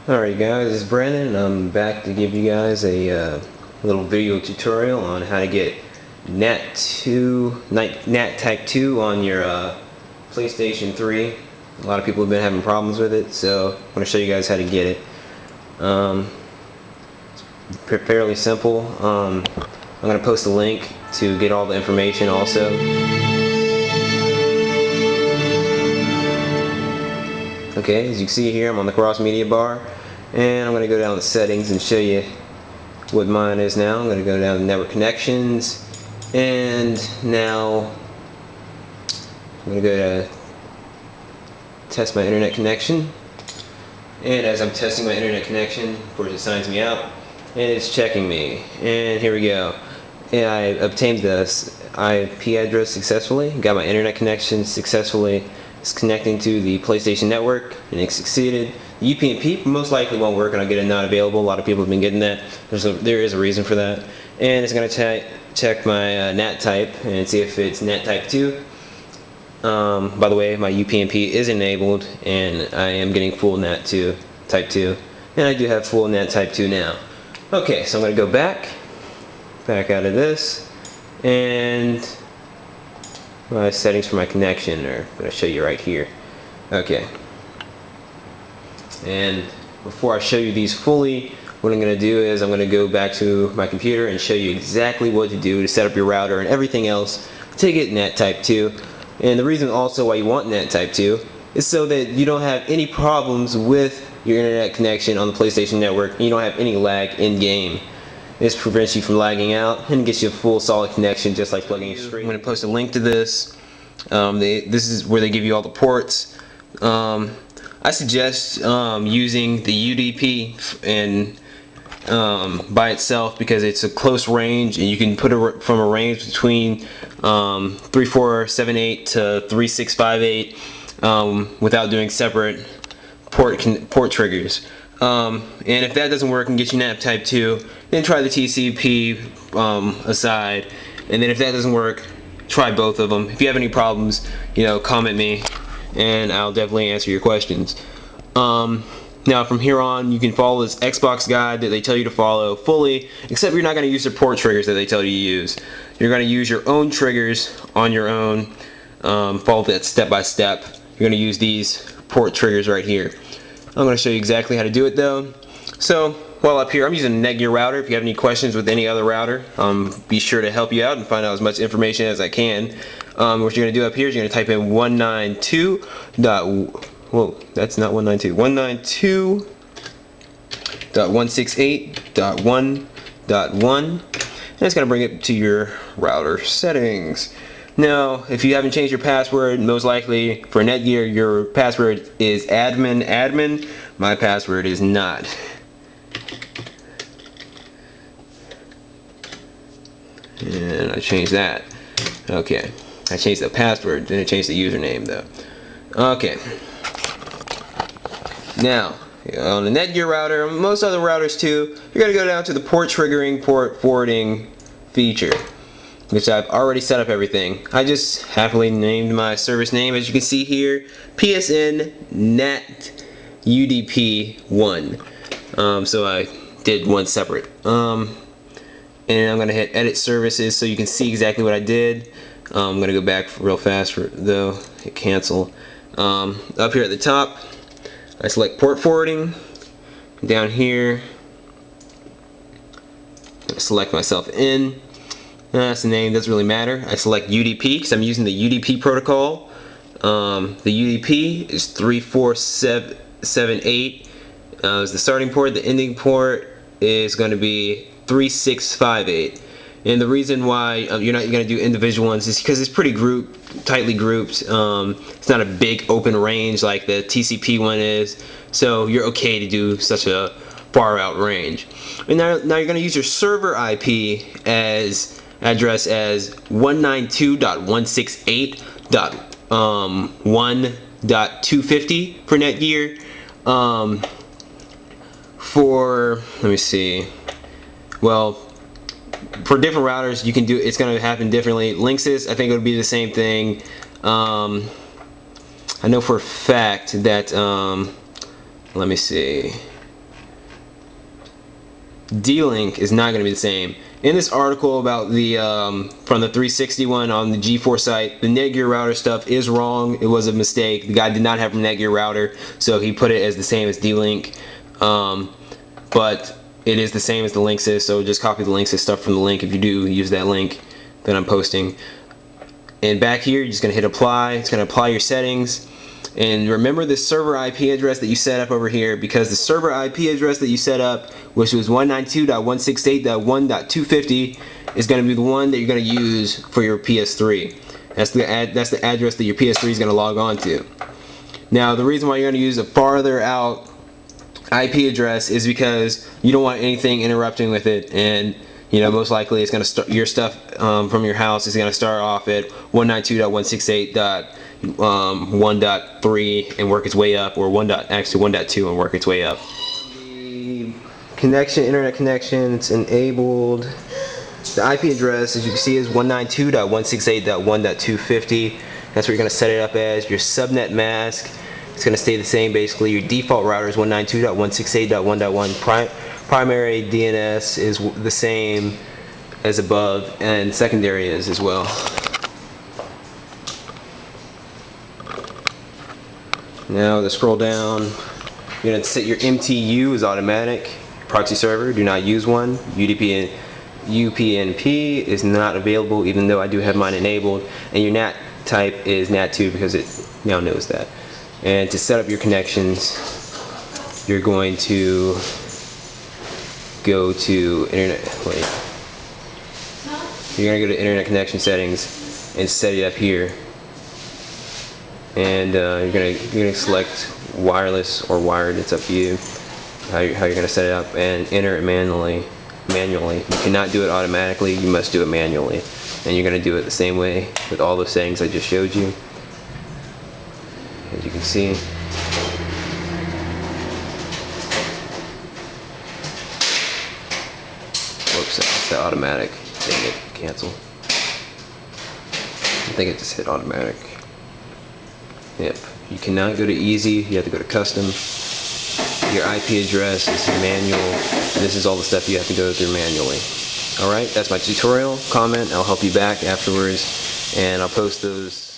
Alright guys, it's Brandon and I'm back to give you guys a little video tutorial on how to get NAT Type 2 on your PlayStation 3. A lot of people have been having problems with it, so I'm going to show you guys how to get it. It's fairly simple. I'm going to post a link to get all the information also. Okay, as you can see here, I'm on the cross media bar, and I'm going to go down to settings and show you what mine is now. I'm going to go down to network connections, and now I'm going to go to test my internet connection. And as I'm testing my internet connection, of course it signs me out, and it's checking me. And here we go. And I obtained this IP address successfully, got my internet connection successfully. It's connecting to the PlayStation Network, and it succeeded. The UPnP most likely won't work, and I'll get it not available. A lot of people have been getting that. There is a reason for that. And it's going to check my NAT type and see if it's NAT Type 2. By the way, my UPnP is enabled, and I am getting full NAT Type 2. And I do have full NAT Type 2 now. Okay, so I'm going to go back out of this, and my settings for my connection are going to show you right here. Okay, and before I show you these fully, what I'm going to do is I'm going to go back to my computer and show you exactly what to do to set up your router and everything else to get NAT Type 2. And the reason also why you want NAT Type 2 is so that you don't have any problems with your internet connection on the PlayStation Network, and you don't have any lag in game. This prevents you from lagging out and gets you a full solid connection, just like plugging it straight. I'm going to post a link to this. This is where they give you all the ports. I suggest using the UDP and by itself, because it's a close range, and you can put it from a range between 3478 to 3658 without doing separate port triggers. And if that doesn't work and get you NAT Type 2, then try the TCP aside. And then if that doesn't work, try both of them. If you have any problems, comment me, and I'll definitely answer your questions. Now from here on, you can follow this Xbox guide that they tell you to follow fully, except you're not going to use the port triggers that they tell you to use. You're going to use your own triggers on your own. Follow that step by step. You're going to use these port triggers right here. I'm going to show you exactly how to do it though. So while up here, I'm using a Netgear router. If you have any questions with any other router, be sure to help you out and find out as much information as I can. What you're going to do up here is you're going to type in 192. Whoa, that's not 192. 192.168.1.1, and it's going to bring it to your router settings. Now, if you haven't changed your password, most likely for Netgear, your password is admin. My password is not. And I changed that. Okay, I changed the password, then I changed the username though. Okay. Now, on the Netgear router, most other routers too, you're going to go down to the port triggering, port forwarding feature, which I've already set up everything. I just happily named my service name, as you can see here, PSN NAT UDP 1. So I did one separate. And I'm going to hit edit services so you can see exactly what I did. I'm going to go back real fast though, hit cancel. Up here at the top, I select port forwarding. Down here, I select myself in. That's the name, doesn't really matter. I select UDP because I'm using the UDP protocol. The UDP is 3478 is the starting port. The ending port is going to be 3658. And the reason why you're not going to do individual ones is because it's pretty tightly grouped. It's not a big open range like the TCP one is, so you're okay to do such a far out range. And now you're going to use your server IP address as 192.168.1.250 for Netgear. Let me see. Well, for different routers, you can do it's going to happen differently. Linksys, I think it would be the same thing. I know for a fact that let me see. D-Link is not going to be the same. In this article about the from the 360 one on the G4 site, the Netgear router stuff is wrong. It was a mistake. The guy did not have a Netgear router, so he put it as the same as D-Link. But it is the same as the Linksys, so just copy the Linksys stuff from the link if you do use that link that I'm posting. And back here, you're just going to hit apply. It's going to apply your settings. And remember this server IP address that you set up over here, because the server IP address that you set up, which was 192.168.1.250, is going to be the one that you're going to use for your PS3. That's the address that your PS3 is going to log on to. Now, the reason why you're going to use a farther out IP address is because you don't want anything interrupting with it, and you know, most likely it's going to start your stuff from your house is going to start off at 192.168.1.3 and work its way up, or 1.2 and work its way up. The connection, internet connection, it's enabled. The IP address, as you can see, is 192.168.1.250. That's what you're going to set it up as. Your subnet mask, it's going to stay the same basically. Your default router is 192.168.1.1. Primary DNS is the same as above, and secondary is as well. Now to scroll down, you're going to set your MTU as automatic. Proxy server, do not use one. UPnP is not available, even though I do have mine enabled. And your NAT type is NAT2 because it now knows that. And to set up your connections, you're going to go to internet. You're going to go to internet connection settings and set it up here. And you're going to select wireless or wired. It's up to you how you're going to set it up, and enter it manually. You cannot do it automatically. You must do it manually, and you're going to do it the same way with all the settings I just showed you. As you can see. Whoops, that's the automatic. Dang it, cancel. I think it just hit automatic. Yep. You cannot go to easy, you have to go to custom. Your IP address is manual. This is all the stuff you have to go through manually. Alright, that's my tutorial. Comment, I'll help you back afterwards, and I'll post those